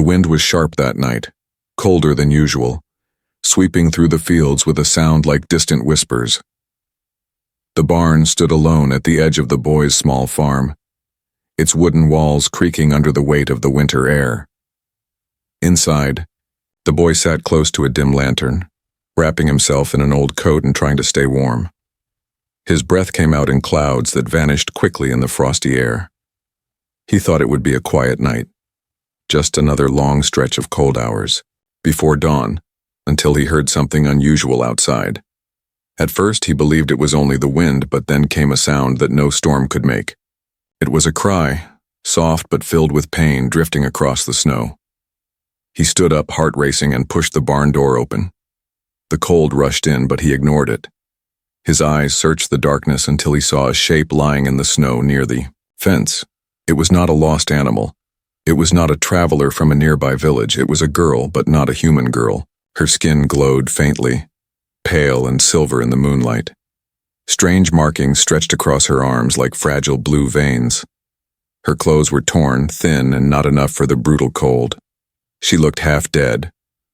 The wind was sharp that night, colder than usual, sweeping through the fields with a sound like distant whispers. The barn stood alone at the edge of the boys' small farm, its wooden walls creaking under the weight of the winter air. Inside, the boy sat close to a dim lantern, wrapping himself in an old coat and trying to stay warm. His breath came out in clouds that vanished quickly in the frosty air. He thought it would be a quiet night, just another long stretch of cold hours, before dawn, until he heard something unusual outside. At first he believed it was only the wind, but then came a sound that no storm could make. It was a cry, soft but filled with pain, drifting across the snow. He stood up, heart racing, and pushed the barn door open. The cold rushed in, but he ignored it. His eyes searched the darkness until he saw a shape lying in the snow near the fence. It was not a lost animal. It was not a traveler from a nearby village. It was a girl, but not a human girl. Her skin glowed faintly, pale and silver in the moonlight. Strange markings stretched across her arms like fragile blue veins. Her clothes were torn, thin, and not enough for the brutal cold. She looked half dead,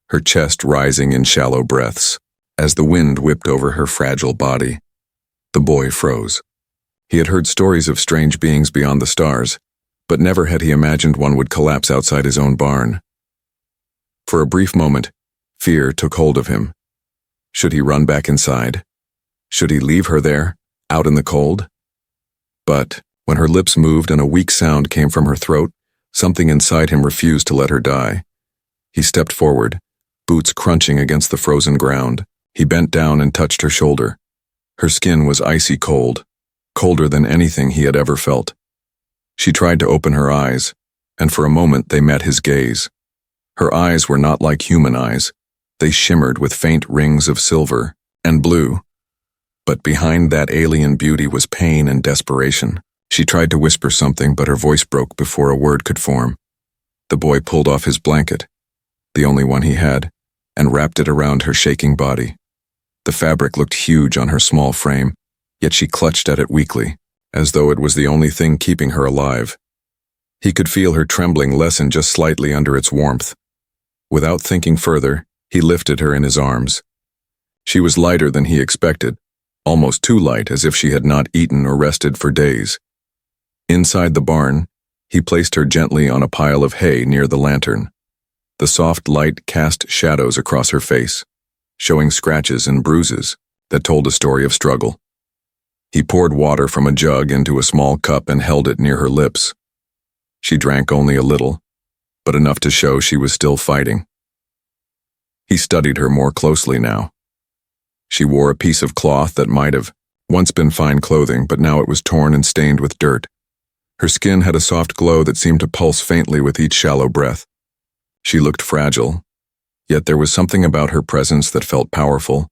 her chest rising in shallow breaths. As the wind whipped over her fragile body, the boy froze. He had heard stories of strange beings beyond the stars, but never had he imagined one would collapse outside his own barn. For a brief moment, fear took hold of him. Should he run back inside? Should he leave her there, out in the cold? But when her lips moved and a weak sound came from her throat, something inside him refused to let her die. He stepped forward, boots crunching against the frozen ground. He bent down and touched her shoulder. Her skin was icy cold, colder than anything he had ever felt. She tried to open her eyes, and for a moment they met his gaze. Her eyes were not like human eyes. They shimmered with faint rings of silver and blue. But behind that alien beauty was pain and desperation. She tried to whisper something, but her voice broke before a word could form. The boy pulled off his blanket, the only one he had, and wrapped it around her shaking body. The fabric looked huge on her small frame, yet she clutched at it weakly, as though it was the only thing keeping her alive. He could feel her trembling lessen just slightly under its warmth. Without thinking further, he lifted her in his arms. She was lighter than he expected, almost too light, as if she had not eaten or rested for days. Inside the barn, he placed her gently on a pile of hay near the lantern. The soft light cast shadows across her face, showing scratches and bruises that told a story of struggle. He poured water from a jug into a small cup and held it near her lips. She drank only a little, but enough to show she was still fighting. He studied her more closely now. She wore a piece of cloth that might have once been fine clothing, but now it was torn and stained with dirt. Her skin had a soft glow that seemed to pulse faintly with each shallow breath. She looked fragile, yet there was something about her presence that felt powerful,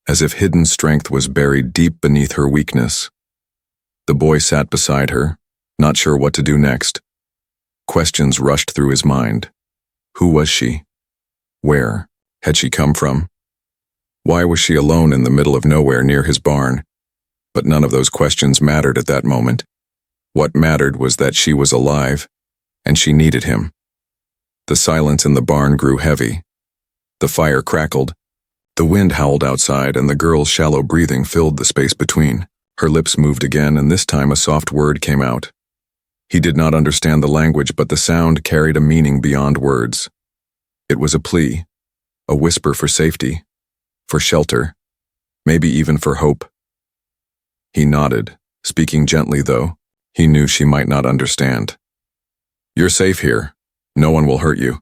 as if hidden strength was buried deep beneath her weakness. The boy sat beside her, not sure what to do next. Questions rushed through his mind. Who was she? Where had she come from? Why was she alone in the middle of nowhere near his barn? But none of those questions mattered at that moment. What mattered was that she was alive, and she needed him. The silence in the barn grew heavy. The fire crackled. The wind howled outside, and the girl's shallow breathing filled the space between. Her lips moved again, and this time a soft word came out. He did not understand the language, but the sound carried a meaning beyond words. It was a plea, a whisper for safety, for shelter, maybe even for hope. He nodded, speaking gently though. He knew she might not understand. "You're safe here. No one will hurt you."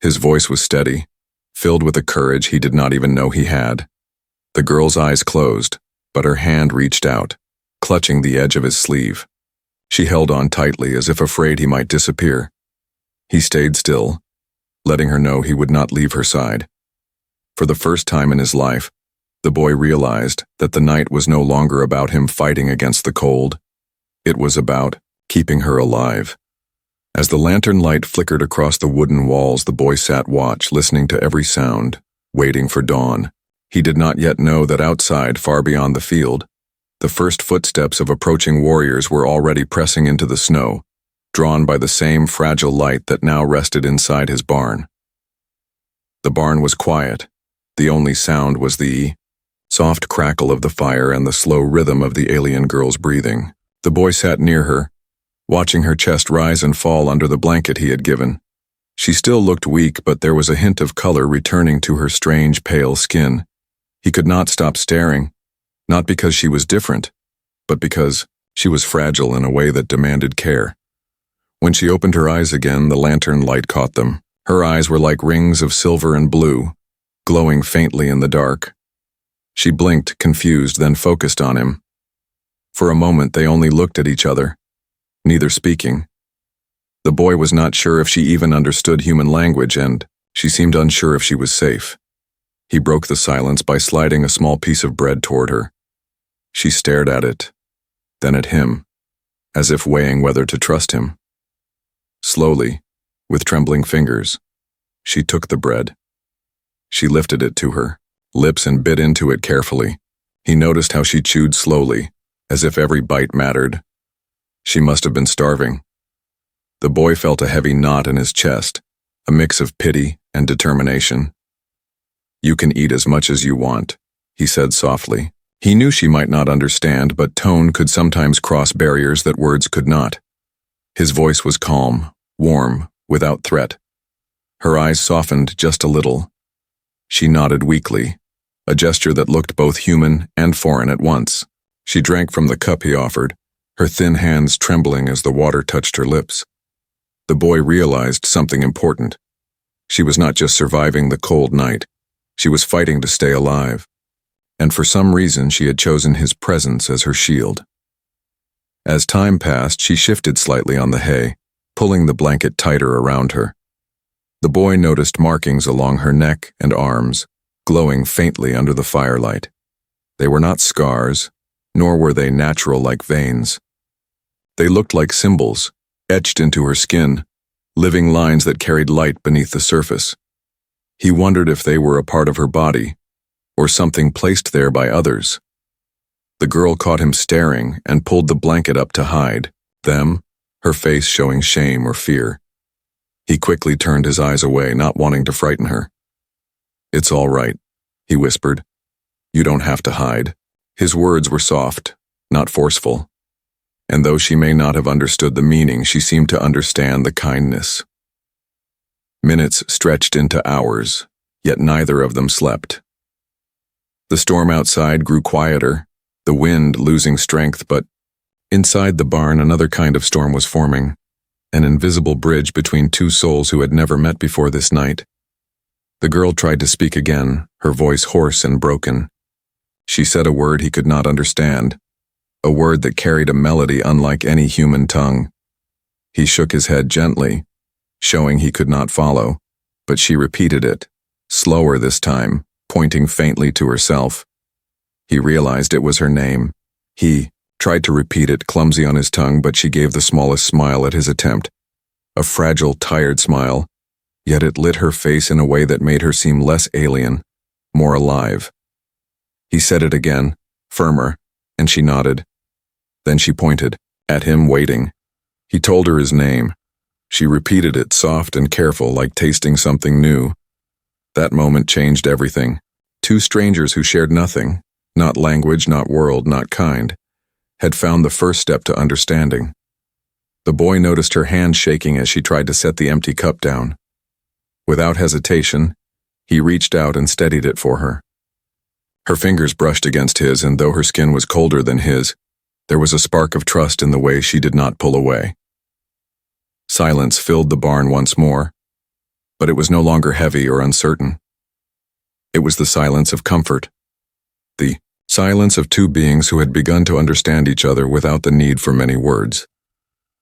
His voice was steady, filled with a courage he did not even know he had. The girl's eyes closed, but her hand reached out, clutching the edge of his sleeve. She held on tightly, as if afraid he might disappear. He stayed still, letting her know he would not leave her side. For the first time in his life, the boy realized that the night was no longer about him fighting against the cold. It was about keeping her alive. As the lantern light flickered across the wooden walls, the boy sat watch, listening to every sound, waiting for dawn. He did not yet know that outside, far beyond the field, the first footsteps of approaching warriors were already pressing into the snow, drawn by the same fragile light that now rested inside his barn. The barn was quiet. The only sound was the soft crackle of the fire and the slow rhythm of the alien girl's breathing. The boy sat near her, watching her chest rise and fall under the blanket he had given. She still looked weak, but there was a hint of color returning to her strange, pale skin. He could not stop staring, not because she was different, but because she was fragile in a way that demanded care. When she opened her eyes again, the lantern light caught them. Her eyes were like rings of silver and blue, glowing faintly in the dark. She blinked, confused, then focused on him. For a moment, they only looked at each other, neither speaking. The boy was not sure if she even understood human language, and she seemed unsure if she was safe. He broke the silence by sliding a small piece of bread toward her. She stared at it, then at him, as if weighing whether to trust him. Slowly, with trembling fingers, she took the bread. She lifted it to her lips and bit into it carefully. He noticed how she chewed slowly, as if every bite mattered. She must have been starving. The boy felt a heavy knot in his chest, a mix of pity and determination. "You can eat as much as you want," he said softly. He knew she might not understand, but tone could sometimes cross barriers that words could not. His voice was calm, warm, without threat. Her eyes softened just a little. She nodded weakly, a gesture that looked both human and foreign at once. She drank from the cup he offered, her thin hands trembling as the water touched her lips. The boy realized something important. She was not just surviving the cold night, she was fighting to stay alive. And for some reason she had chosen his presence as her shield. As time passed, she shifted slightly on the hay, pulling the blanket tighter around her. The boy noticed markings along her neck and arms, glowing faintly under the firelight. They were not scars, nor were they natural like veins. They looked like symbols, etched into her skin, living lines that carried light beneath the surface. He wondered if they were a part of her body, or something placed there by others. The girl caught him staring and pulled the blanket up to hide them, her face showing shame or fear. He quickly turned his eyes away, not wanting to frighten her. "It's all right," he whispered. "You don't have to hide." His words were soft, not forceful. And though she may not have understood the meaning, she seemed to understand the kindness. Minutes stretched into hours, yet neither of them slept. The storm outside grew quieter, the wind losing strength, but inside the barn another kind of storm was forming, an invisible bridge between two souls who had never met before this night. The girl tried to speak again, her voice hoarse and broken. She said a word he could not understand, a word that carried a melody unlike any human tongue. He shook his head gently, showing he could not follow, but she repeated it, slower this time, pointing faintly to herself. He realized it was her name. He tried to repeat it, clumsy on his tongue, but she gave the smallest smile at his attempt. A fragile, tired smile, yet it lit her face in a way that made her seem less alien, more alive. He said it again, firmer, and she nodded. Then she pointed at him, waiting. He told her his name. She repeated it, soft and careful, like tasting something new. That moment changed everything. Two strangers who shared nothing, not language, not world, not kind, had found the first step to understanding. The boy noticed her hand shaking as she tried to set the empty cup down. Without hesitation, he reached out and steadied it for her. Her fingers brushed against his, and though her skin was colder than his, there was a spark of trust in the way she did not pull away. Silence filled the barn once more, but it was no longer heavy or uncertain. It was the silence of comfort, the silence of two beings who had begun to understand each other without the need for many words.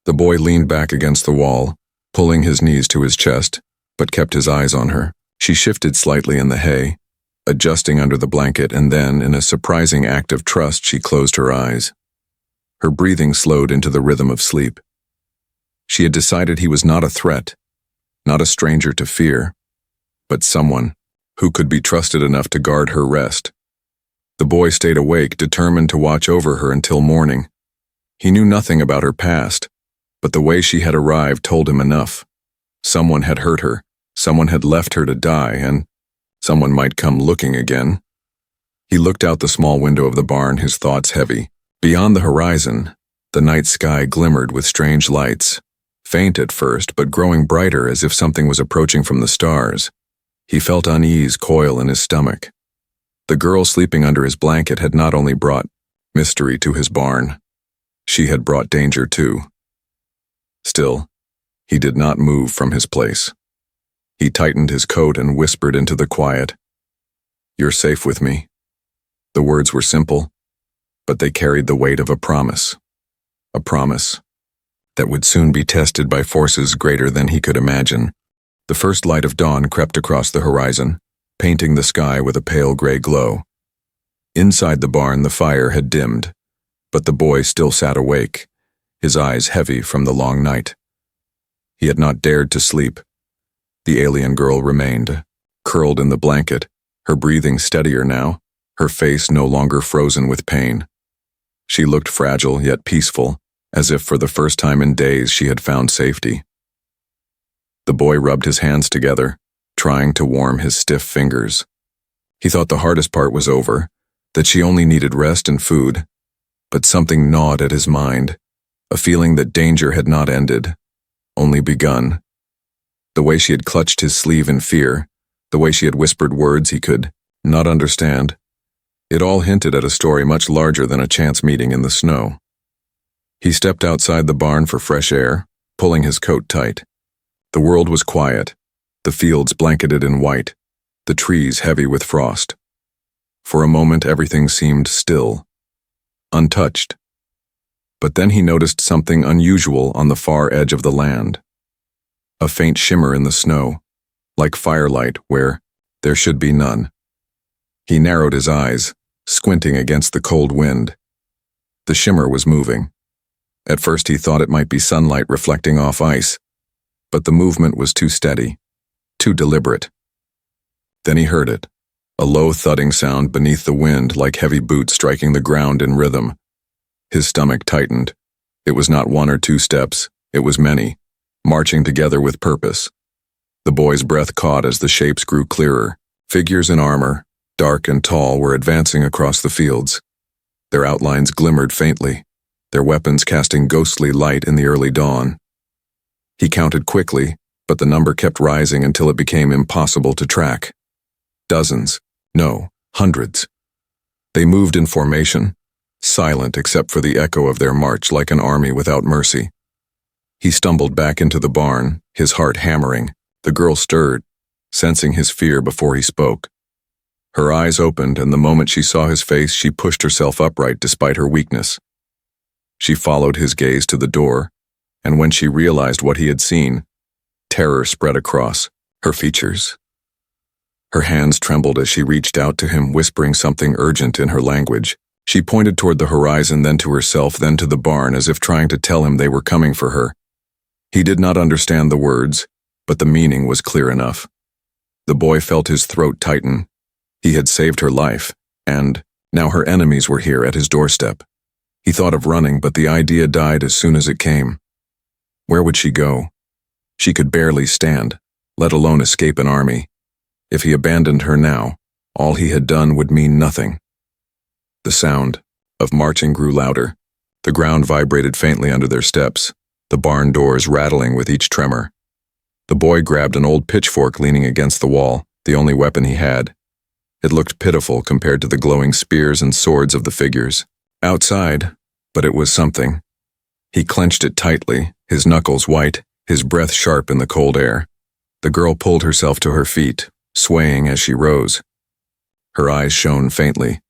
The boy leaned back against the wall, pulling his knees to his chest, but kept his eyes on her. She shifted slightly in the hay, adjusting under the blanket, and then, in a surprising act of trust, she closed her eyes. Her breathing slowed into the rhythm of sleep. She had decided he was not a threat, not a stranger to fear, but someone who could be trusted enough to guard her rest. The boy stayed awake, determined to watch over her until morning. He knew nothing about her past, But the way she had arrived told him enough. Someone had hurt her, someone had left her to die, and someone might come looking again. He looked out the small window of the barn, his thoughts heavy. Beyond the horizon, the night sky glimmered with strange lights, faint at first, but growing brighter as if something was approaching from the stars. He felt unease coil in his stomach. The girl sleeping under his blanket had not only brought mystery to his barn, she had brought danger too. Still, he did not move from his place. He tightened his coat and whispered into the quiet, "You're safe with me." The words were simple, but they carried the weight of a promise that would soon be tested by forces greater than he could imagine. The first light of dawn crept across the horizon, painting the sky with a pale gray glow. Inside the barn, the fire had dimmed, but the boy still sat awake, his eyes heavy from the long night. He had not dared to sleep. The alien girl remained, curled in the blanket, her breathing steadier now, her face no longer frozen with pain. She looked fragile yet peaceful, as if for the first time in days she had found safety. The boy rubbed his hands together, trying to warm his stiff fingers. He thought the hardest part was over, that she only needed rest and food, but something gnawed at his mind, a feeling that danger had not ended, only begun. The way she had clutched his sleeve in fear, the way she had whispered words he could not understand, it all hinted at a story much larger than a chance meeting in the snow. He stepped outside the barn for fresh air, pulling his coat tight. The world was quiet, the fields blanketed in white, the trees heavy with frost. For a moment everything seemed still, untouched. But then he noticed something unusual on the far edge of the land. A faint shimmer in the snow, like firelight where there should be none. He narrowed his eyes, squinting against the cold wind. The shimmer was moving. At first he thought it might be sunlight reflecting off ice, but the movement was too steady, too deliberate. Then he heard it, a low thudding sound beneath the wind like heavy boots striking the ground in rhythm. His stomach tightened. It was not one or two steps, it was many, marching together with purpose. The boy's breath caught as the shapes grew clearer. Figures in armor, dark and tall, were advancing across the fields. Their outlines glimmered faintly, their weapons casting ghostly light in the early dawn. He counted quickly, but the number kept rising until it became impossible to track. Dozens, no, hundreds. They moved in formation, silent except for the echo of their march like an army without mercy. He stumbled back into the barn, his heart hammering. The girl stirred, sensing his fear before he spoke. Her eyes opened, and the moment she saw his face, she pushed herself upright despite her weakness. She followed his gaze to the door, and when she realized what he had seen, terror spread across her features. Her hands trembled as she reached out to him, whispering something urgent in her language. She pointed toward the horizon, then to herself, then to the barn, as if trying to tell him they were coming for her. He did not understand the words, but the meaning was clear enough. The boy felt his throat tighten. He had saved her life, and now her enemies were here at his doorstep. He thought of running, but the idea died as soon as it came. Where would she go? She could barely stand, let alone escape an army. If he abandoned her now, all he had done would mean nothing. The sound of marching grew louder. The ground vibrated faintly under their steps, the barn doors rattling with each tremor. The boy grabbed an old pitchfork leaning against the wall, the only weapon he had. It looked pitiful compared to the glowing spears and swords of the figures. Outside, but it was something. He clenched it tightly, his knuckles white, his breath sharp in the cold air. The girl pulled herself to her feet, swaying as she rose. Her eyes shone faintly,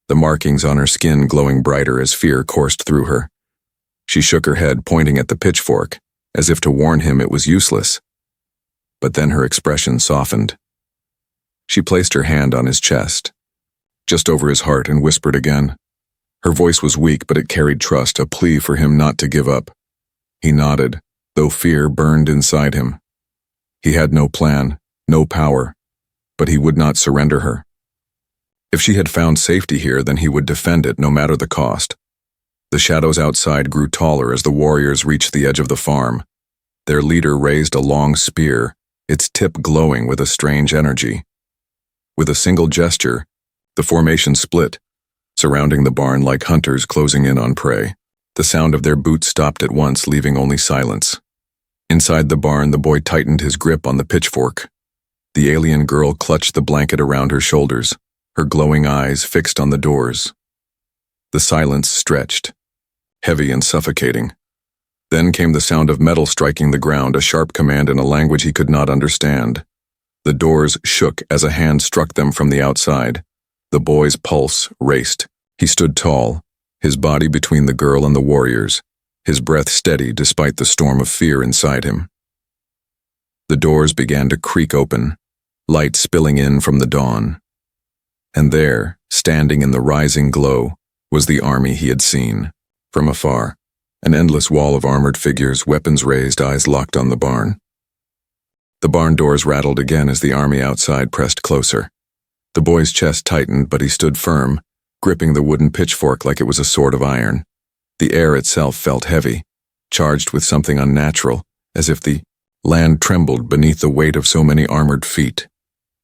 the markings on her skin glowing brighter as fear coursed through her. She shook her head, pointing at the pitchfork, as if to warn him it was useless. But then her expression softened. She placed her hand on his chest, just over his heart, and whispered again. Her voice was weak, but it carried trust, a plea for him not to give up. He nodded, though fear burned inside him. He had no plan, no power, but he would not surrender her. If she had found safety here, then he would defend it no matter the cost. The shadows outside grew taller as the warriors reached the edge of the farm. Their leader raised a long spear, its tip glowing with a strange energy. With a single gesture, the formation split, surrounding the barn like hunters closing in on prey. The sound of their boots stopped at once, leaving only silence. Inside the barn, the boy tightened his grip on the pitchfork. The alien girl clutched the blanket around her shoulders, her glowing eyes fixed on the doors. The silence stretched, heavy and suffocating. Then came the sound of metal striking the ground, a sharp command in a language he could not understand. The doors shook as a hand struck them from the outside. The boy's pulse raced. He stood tall, his body between the girl and the warriors, his breath steady despite the storm of fear inside him. The doors began to creak open, light spilling in from the dawn. And there, standing in the rising glow, was the army he had seen. From afar, an endless wall of armored figures, weapons raised, eyes locked on the barn. The barn doors rattled again as the army outside pressed closer. The boy's chest tightened, but he stood firm, gripping the wooden pitchfork like it was a sword of iron. The air itself felt heavy, charged with something unnatural, as if the land trembled beneath the weight of so many armored feet.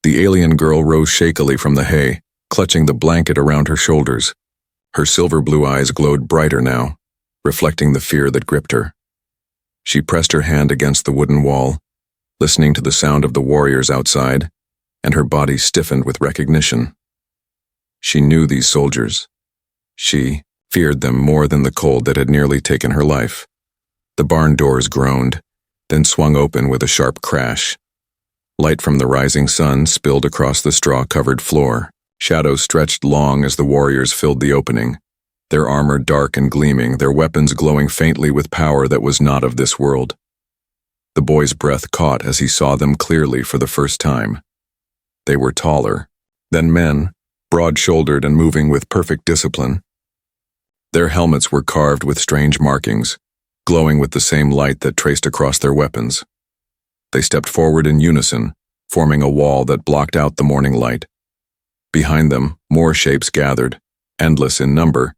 The alien girl rose shakily from the hay, clutching the blanket around her shoulders. Her silver blue eyes glowed brighter now, reflecting the fear that gripped her. She pressed her hand against the wooden wall, listening to the sound of the warriors outside, and her body stiffened with recognition. She knew these soldiers. She feared them more than the cold that had nearly taken her life. The barn doors groaned, then swung open with a sharp crash. Light from the rising sun spilled across the straw-covered floor. Shadows stretched long as the warriors filled the opening, their armor dark and gleaming, their weapons glowing faintly with power that was not of this world. The boy's breath caught as he saw them clearly for the first time. They were taller than men, broad-shouldered and moving with perfect discipline. Their helmets were carved with strange markings, glowing with the same light that traced across their weapons. They stepped forward in unison, forming a wall that blocked out the morning light. Behind them, more shapes gathered, endless in number,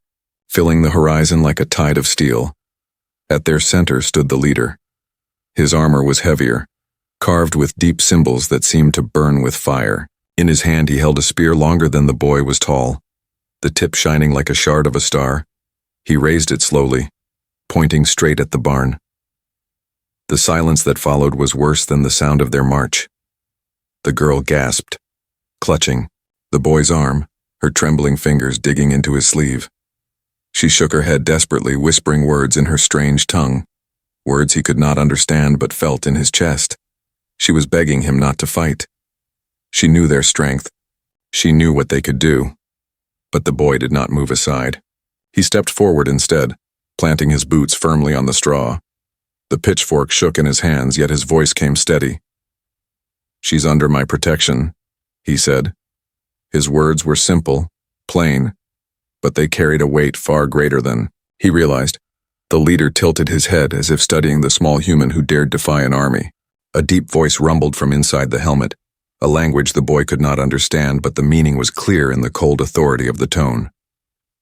filling the horizon like a tide of steel. At their center stood the leader. His armor was heavier, carved with deep symbols that seemed to burn with fire. In his hand he held a spear longer than the boy was tall, the tip shining like a shard of a star. He raised it slowly, pointing straight at the barn. The silence that followed was worse than the sound of their march. The girl gasped, clutching the boy's arm, her trembling fingers digging into his sleeve. She shook her head desperately, whispering words in her strange tongue, words he could not understand but felt in his chest. She was begging him not to fight. She knew their strength. She knew what they could do. But the boy did not move aside. He stepped forward instead, planting his boots firmly on the straw. The pitchfork shook in his hands, yet his voice came steady. "She's under my protection," he said. His words were simple, plain, but they carried a weight far greater than he realized. The leader tilted his head as if studying the small human who dared defy an army. A deep voice rumbled from inside the helmet, a language the boy could not understand, but the meaning was clear in the cold authority of the tone.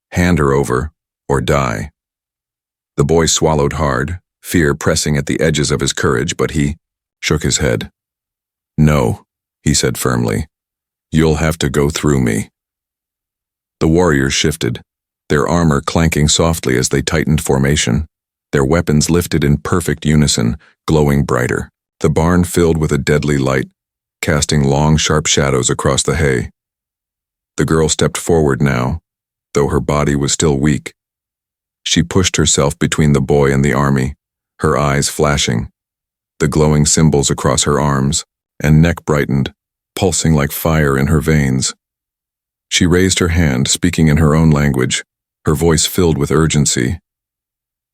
"Hand her over, or die." The boy swallowed hard, fear pressing at the edges of his courage, but he shook his head. "No," he said firmly. "You'll have to go through me." The warriors shifted, their armor clanking softly as they tightened formation, their weapons lifted in perfect unison, glowing brighter. The barn filled with a deadly light, casting long, sharp shadows across the hay. The girl stepped forward now, though her body was still weak. She pushed herself between the boy and the army, her eyes flashing, the glowing symbols across her arms and neck brightened, pulsing like fire in her veins. She raised her hand, speaking in her own language, her voice filled with urgency.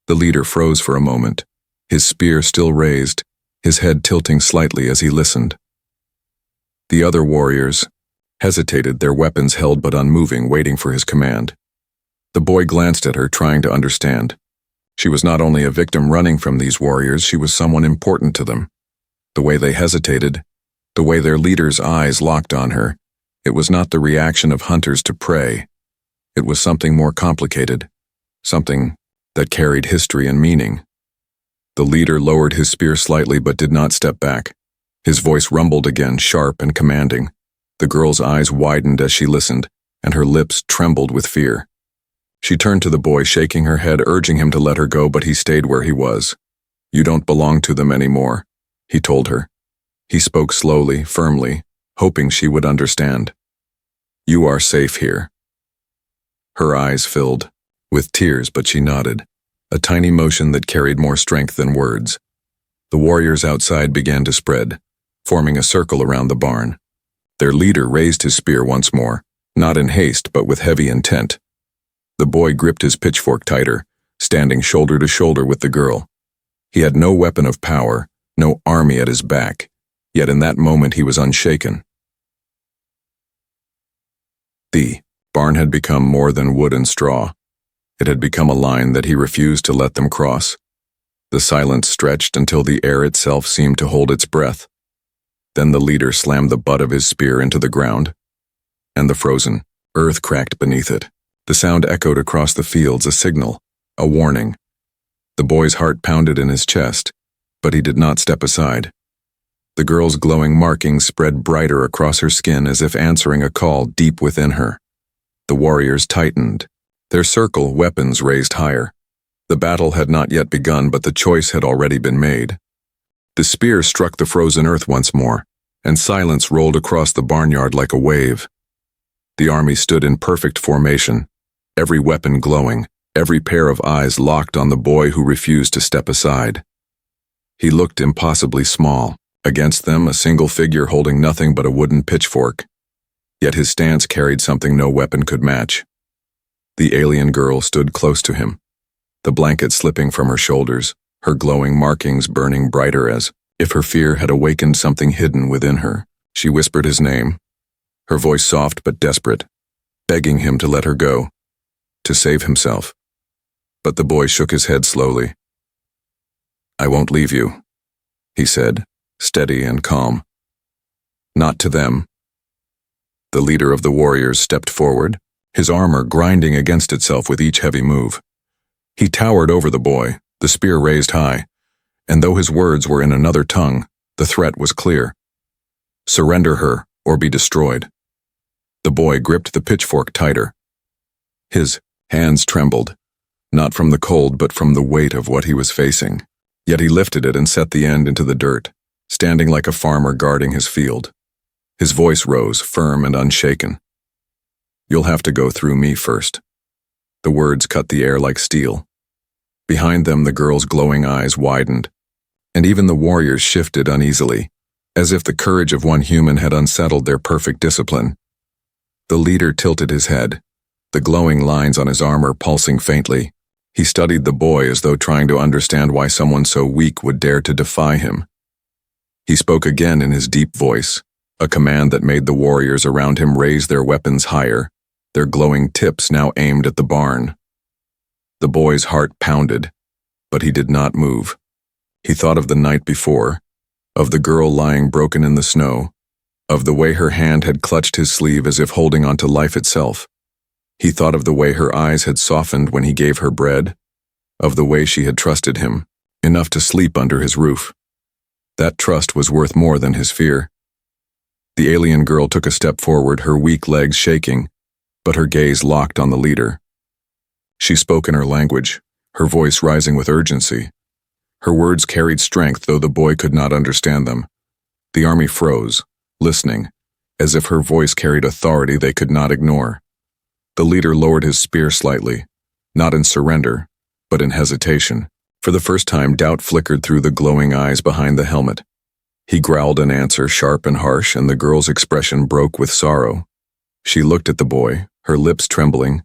The leader froze for a moment, his spear still raised, his head tilting slightly as he listened. The other warriors hesitated, their weapons held but unmoving, waiting for his command. The boy glanced at her, trying to understand. She was not only a victim running from these warriors, she was someone important to them. The way they hesitated, the way their leader's eyes locked on her, it was not the reaction of hunters to prey. It was something more complicated, something that carried history and meaning. The leader lowered his spear slightly but did not step back. His voice rumbled again, sharp and commanding. The girl's eyes widened as she listened, and her lips trembled with fear. She turned to the boy, shaking her head, urging him to let her go, but he stayed where he was. "You don't belong to them anymore," he told her. He spoke slowly, firmly, hoping she would understand. "You are safe here." Her eyes filled with tears, but she nodded, a tiny motion that carried more strength than words. The warriors outside began to spread, forming a circle around the barn. Their leader raised his spear once more, not in haste but with heavy intent. The boy gripped his pitchfork tighter, standing shoulder to shoulder with the girl. He had no weapon of power, no army at his back, yet in that moment he was unshaken. The barn had become more than wood and straw. It had become a line that he refused to let them cross. The silence stretched until the air itself seemed to hold its breath. Then the leader slammed the butt of his spear into the ground, and the frozen earth cracked beneath it. The sound echoed across the fields, a signal, a warning. The boy's heart pounded in his chest, but he did not step aside. The girl's glowing markings spread brighter across her skin as if answering a call deep within her. The warriors tightened, their circle, weapons raised higher. The battle had not yet begun, but the choice had already been made. The spear struck the frozen earth once more, and silence rolled across the barnyard like a wave. The army stood in perfect formation, every weapon glowing, every pair of eyes locked on the boy who refused to step aside. He looked impossibly small. Against them, a single figure holding nothing but a wooden pitchfork. Yet his stance carried something no weapon could match. The alien girl stood close to him, the blanket slipping from her shoulders, her glowing markings burning brighter as if her fear had awakened something hidden within her. She whispered his name, her voice soft but desperate, begging him to let her go, to save himself. But the boy shook his head slowly. "I won't leave you," he said, steady and calm. "Not to them." The leader of the warriors stepped forward, his armor grinding against itself with each heavy move. He towered over the boy, the spear raised high, and though his words were in another tongue, the threat was clear. Surrender her, or be destroyed. The boy gripped the pitchfork tighter. His hands trembled, not from the cold but from the weight of what he was facing. Yet he lifted it and set the end into the dirt, standing like a farmer guarding his field. His voice rose, firm and unshaken. "You'll have to go through me first." The words cut the air like steel. Behind them, the girl's glowing eyes widened, and even the warriors shifted uneasily, as if the courage of one human had unsettled their perfect discipline. The leader tilted his head, the glowing lines on his armor pulsing faintly. He studied the boy as though trying to understand why someone so weak would dare to defy him. He spoke again in his deep voice, a command that made the warriors around him raise their weapons higher, their glowing tips now aimed at the barn. The boy's heart pounded, but he did not move. He thought of the night before, of the girl lying broken in the snow, of the way her hand had clutched his sleeve as if holding on to life itself. He thought of the way her eyes had softened when he gave her bread, of the way she had trusted him, enough to sleep under his roof. That trust was worth more than his fear. The alien girl took a step forward, her weak legs shaking, but her gaze locked on the leader. She spoke in her language, her voice rising with urgency. Her words carried strength, though the boy could not understand them. The army froze, listening, as if her voice carried authority they could not ignore. The leader lowered his spear slightly, not in surrender, but in hesitation. For the first time, doubt flickered through the glowing eyes behind the helmet. He growled an answer, sharp and harsh, and the girl's expression broke with sorrow. She looked at the boy, her lips trembling,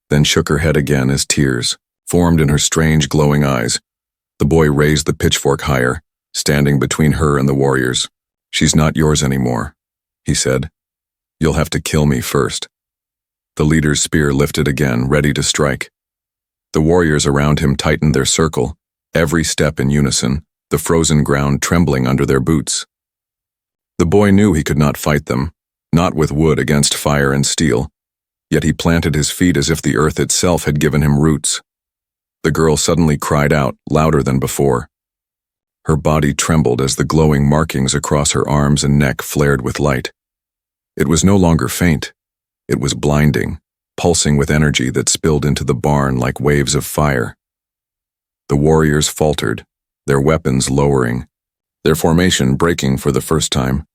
then shook her head again as tears formed in her strange glowing eyes. The boy raised the pitchfork higher, standing between her and the warriors. "She's not yours anymore," he said. "You'll have to kill me first." The leader's spear lifted again, ready to strike. The warriors around him tightened their circle, every step in unison, the frozen ground trembling under their boots. The boy knew he could not fight them, not with wood against fire and steel, yet he planted his feet as if the earth itself had given him roots. The girl suddenly cried out, louder than before. Her body trembled as the glowing markings across her arms and neck flared with light. It was no longer faint. It was blinding, pulsing with energy that spilled into the barn like waves of fire. The warriors faltered, their weapons lowering, their formation breaking for the first time.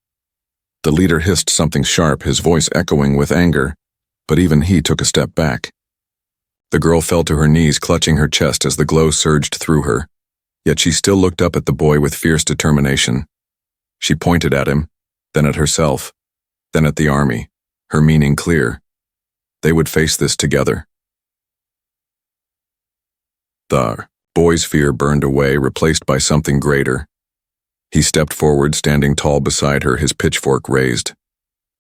The leader hissed something sharp, his voice echoing with anger, but even he took a step back. The girl fell to her knees, clutching her chest as the glow surged through her, yet she still looked up at the boy with fierce determination. She pointed at him, then at herself, then at the army, her meaning clear. They would face this together. The boy's fear burned away, replaced by something greater. He stepped forward, standing tall beside her, his pitchfork raised.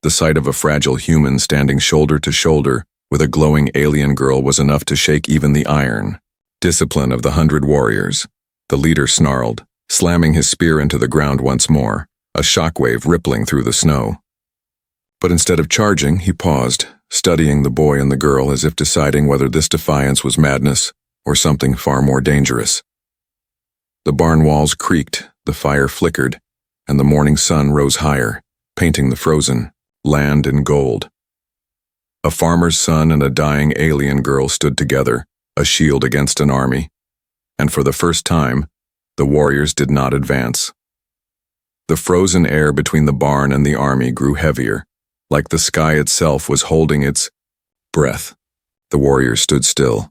The sight of a fragile human standing shoulder to shoulder with a glowing alien girl was enough to shake even the iron discipline of the 100 warriors. The leader snarled, slamming his spear into the ground once more, a shockwave rippling through the snow. But instead of charging, he paused, studying the boy and the girl as if deciding whether this defiance was madness or something far more dangerous. The barn walls creaked, the fire flickered, and the morning sun rose higher, painting the frozen land in gold. A farmer's son and a dying alien girl stood together, a shield against an army, and for the first time, the warriors did not advance. The frozen air between the barn and the army grew heavier, like the sky itself was holding its breath. The warriors stood still,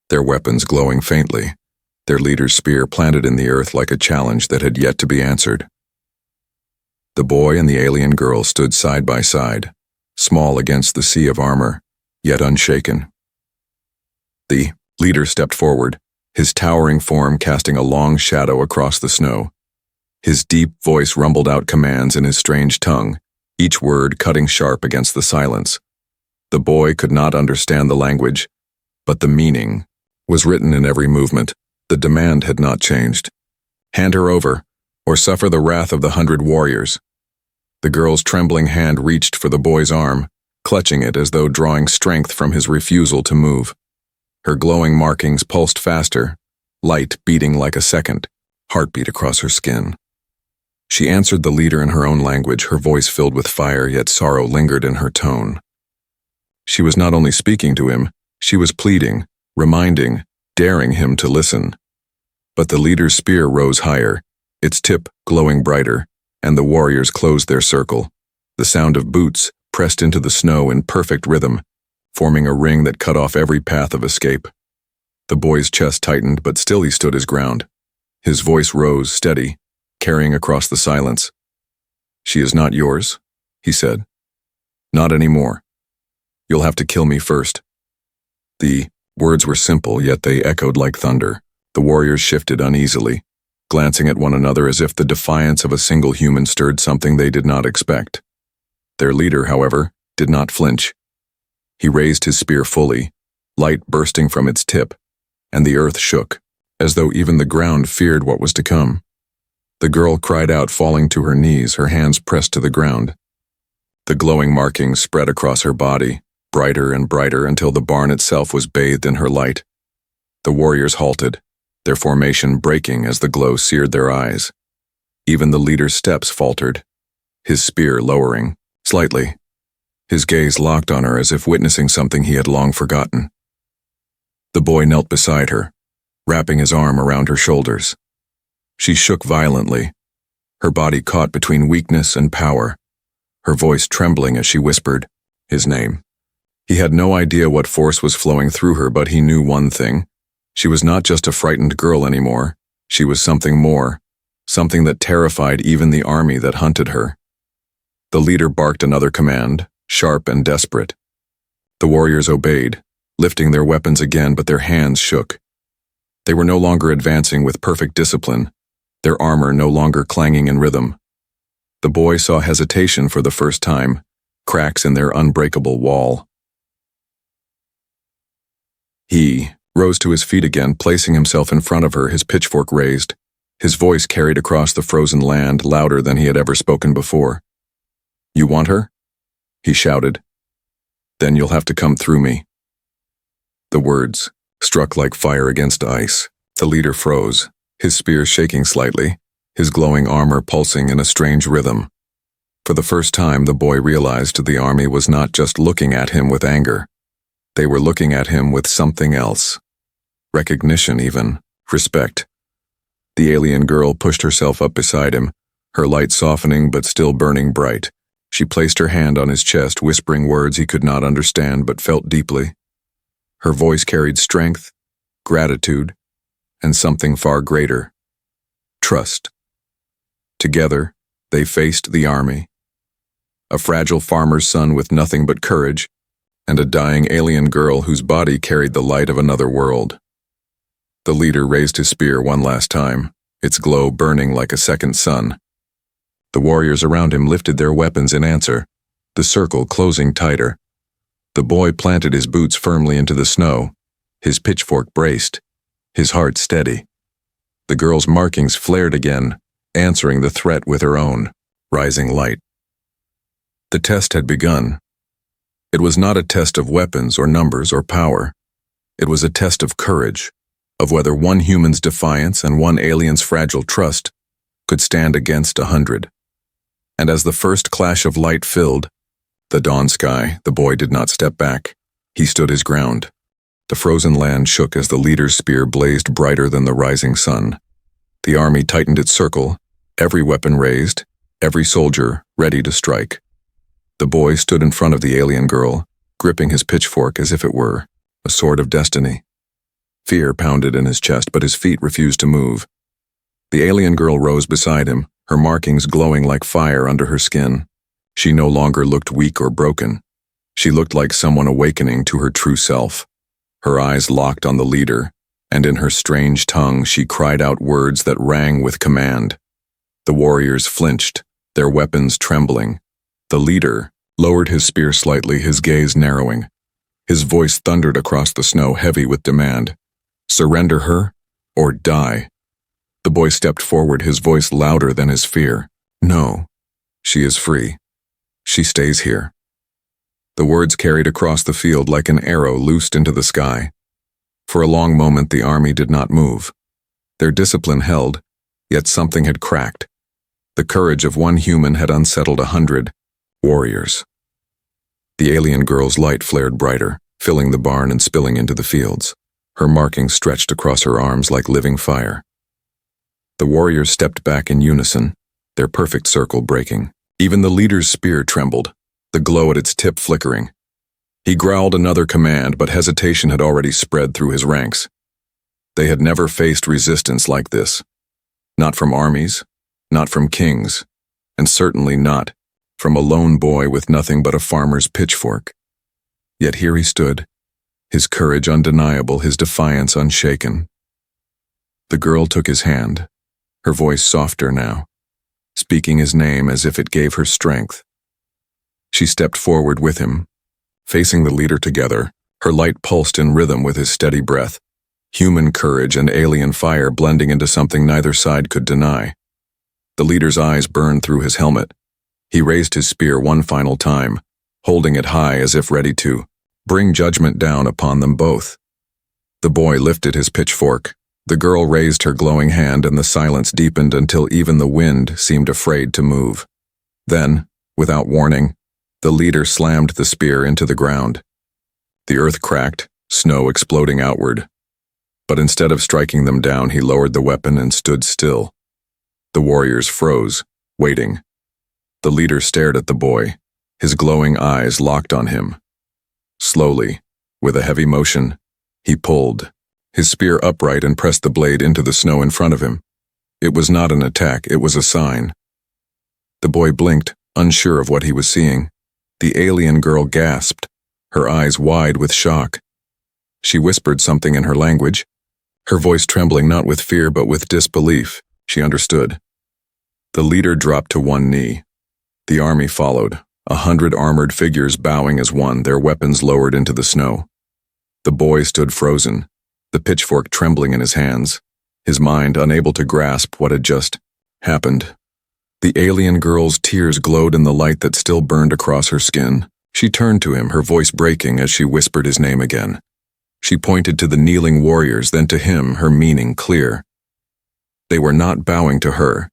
their weapons glowing faintly, their leader's spear planted in the earth like a challenge that had yet to be answered. The boy and the alien girl stood side by side, small against the sea of armor, yet unshaken. The leader stepped forward, his towering form casting a long shadow across the snow. His deep voice rumbled out commands in his strange tongue, each word cutting sharp against the silence. The boy could not understand the language, but the meaning was written in every movement. The demand had not changed. Hand her over, or suffer the wrath of the 100 warriors. The girl's trembling hand reached for the boy's arm, clutching it as though drawing strength from his refusal to move. Her glowing markings pulsed faster, light beating like a second, heartbeat across her skin. She answered the leader in her own language, her voice filled with fire, yet sorrow lingered in her tone. She was not only speaking to him, she was pleading, reminding, daring him to listen. But the leader's spear rose higher, its tip glowing brighter, and the warriors closed their circle. The sound of boots pressed into the snow in perfect rhythm, forming a ring that cut off every path of escape. The boy's chest tightened, but still he stood his ground. His voice rose, steady, carrying across the silence. "She is not yours," he said. "Not anymore. You'll have to kill me first." The words were simple, yet they echoed like thunder. The warriors shifted uneasily, glancing at one another as if the defiance of a single human stirred something they did not expect. Their leader, however, did not flinch. He raised his spear fully, light bursting from its tip, and the earth shook, as though even the ground feared what was to come. The girl cried out, falling to her knees, her hands pressed to the ground. The glowing markings spread across her body, brighter and brighter until the barn itself was bathed in her light. The warriors halted, their formation breaking as the glow seared their eyes. Even the leader's steps faltered, his spear lowering, slightly. His gaze locked on her as if witnessing something he had long forgotten. The boy knelt beside her, wrapping his arm around her shoulders. She shook violently, her body caught between weakness and power, her voice trembling as she whispered his name. He had no idea what force was flowing through her, but he knew one thing. She was not just a frightened girl anymore. She was something more, something that terrified even the army that hunted her. The leader barked another command, sharp and desperate. The warriors obeyed, lifting their weapons again, but their hands shook. They were no longer advancing with perfect discipline, their armor no longer clanging in rhythm. The boy saw hesitation for the first time, cracks in their unbreakable wall. He rose to his feet again, placing himself in front of her, his pitchfork raised. His voice carried across the frozen land, louder than he had ever spoken before. "You want her?" he shouted. "Then you'll have to come through me." The words struck like fire against ice. The leader froze, his spear shaking slightly, his glowing armor pulsing in a strange rhythm. For the first time, the boy realized the army was not just looking at him with anger. They were looking at him with something else. Recognition even. Respect. The alien girl pushed herself up beside him, her light softening but still burning bright. She placed her hand on his chest, whispering words he could not understand but felt deeply. Her voice carried strength, gratitude, and something far greater. Trust. Together, they faced the army. A fragile farmer's son with nothing but courage, and a dying alien girl whose body carried the light of another world. The leader raised his spear one last time, its glow burning like a second sun. The warriors around him lifted their weapons in answer, the circle closing tighter. The boy planted his boots firmly into the snow, his pitchfork braced, his heart steady. The girl's markings flared again, answering the threat with her own, rising light. The test had begun. It was not a test of weapons or numbers or power. It was a test of courage, of whether one human's defiance and one alien's fragile trust could stand against 100. And as the first clash of light filled the dawn sky, the boy did not step back. He stood his ground. The frozen land shook as the leader's spear blazed brighter than the rising sun. The army tightened its circle, every weapon raised, every soldier ready to strike. The boy stood in front of the alien girl, gripping his pitchfork as if it were a sword of destiny. Fear pounded in his chest, but his feet refused to move. The alien girl rose beside him, her markings glowing like fire under her skin. She no longer looked weak or broken. She looked like someone awakening to her true self. Her eyes locked on the leader, and in her strange tongue she cried out words that rang with command. The warriors flinched, their weapons trembling. The leader lowered his spear slightly, his gaze narrowing. His voice thundered across the snow, heavy with demand. Surrender her, or die. The boy stepped forward, his voice louder than his fear. No, she is free. She stays here. The words carried across the field like an arrow loosed into the sky. For a long moment the army did not move. Their discipline held, yet something had cracked. The courage of one human had unsettled 100 warriors. The alien girl's light flared brighter, filling the barn and spilling into the fields. Her markings stretched across her arms like living fire. The warriors stepped back in unison, their perfect circle breaking. Even the leader's spear trembled, the glow at its tip flickering. He growled another command, but hesitation had already spread through his ranks. They had never faced resistance like this. Not from armies, not from kings, and certainly not from a lone boy with nothing but a farmer's pitchfork. Yet here he stood, his courage undeniable, his defiance unshaken. The girl took his hand, her voice softer now, speaking his name as if it gave her strength. She stepped forward with him, facing the leader together, her light pulsed in rhythm with his steady breath, human courage and alien fire blending into something neither side could deny. The leader's eyes burned through his helmet. He raised his spear one final time, holding it high as if ready to bring judgment down upon them both. The boy lifted his pitchfork. The girl raised her glowing hand, and the silence deepened until even the wind seemed afraid to move. Then, without warning, the leader slammed the spear into the ground. The earth cracked, snow exploding outward. But instead of striking them down, he lowered the weapon and stood still. The warriors froze, waiting. The leader stared at the boy, his glowing eyes locked on him. Slowly, with a heavy motion, he pulled his spear upright and pressed the blade into the snow in front of him. It was not an attack, it was a sign. The boy blinked, unsure of what he was seeing. The alien girl gasped, her eyes wide with shock. She whispered something in her language, her voice trembling not with fear but with disbelief. She understood. The leader dropped to one knee. The army followed, 100 armored figures bowing as one, their weapons lowered into the snow. The boy stood frozen, the pitchfork trembling in his hands, his mind unable to grasp what had just happened. The alien girl's tears glowed in the light that still burned across her skin. She turned to him, her voice breaking as she whispered his name again. She pointed to the kneeling warriors, then to him, her meaning clear. They were not bowing to her.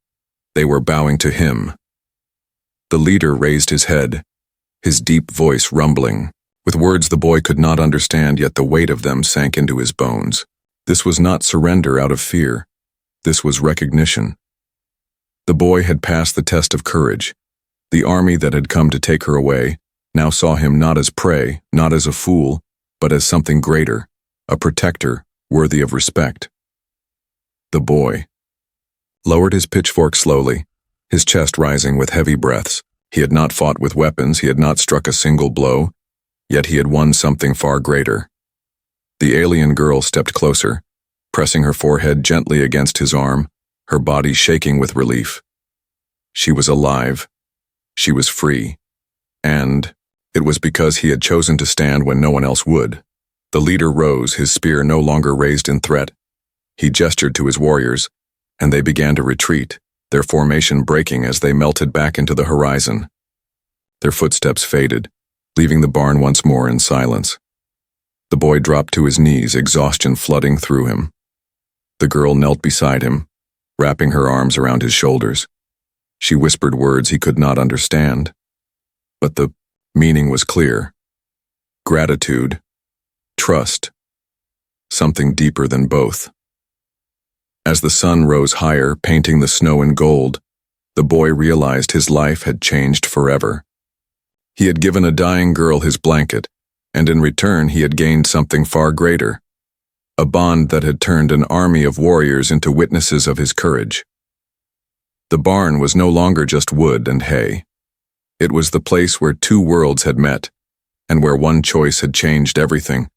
They were bowing to him. The leader raised his head, his deep voice rumbling, with words the boy could not understand, yet the weight of them sank into his bones. This was not surrender out of fear. This was recognition. The boy had passed the test of courage. The army that had come to take her away now saw him not as prey, not as a fool, but as something greater, a protector worthy of respect. The boy lowered his pitchfork slowly, his chest rising with heavy breaths. He had not fought with weapons, he had not struck a single blow, yet he had won something far greater. The alien girl stepped closer, pressing her forehead gently against his arm, her body shaking with relief. She was alive. She was free. And it was because he had chosen to stand when no one else would. The leader rose, his spear no longer raised in threat. He gestured to his warriors, and they began to retreat, their formation breaking as they melted back into the horizon. Their footsteps faded, leaving the barn once more in silence. The boy dropped to his knees, exhaustion flooding through him. The girl knelt beside him, wrapping her arms around his shoulders. She whispered words he could not understand, but the meaning was clear. Gratitude, trust, something deeper than both. As the sun rose higher, painting the snow in gold, the boy realized his life had changed forever. He had given a dying girl his blanket, and in return he had gained something far greater, a bond that had turned an army of warriors into witnesses of his courage. The barn was no longer just wood and hay. It was the place where two worlds had met, and where one choice had changed everything.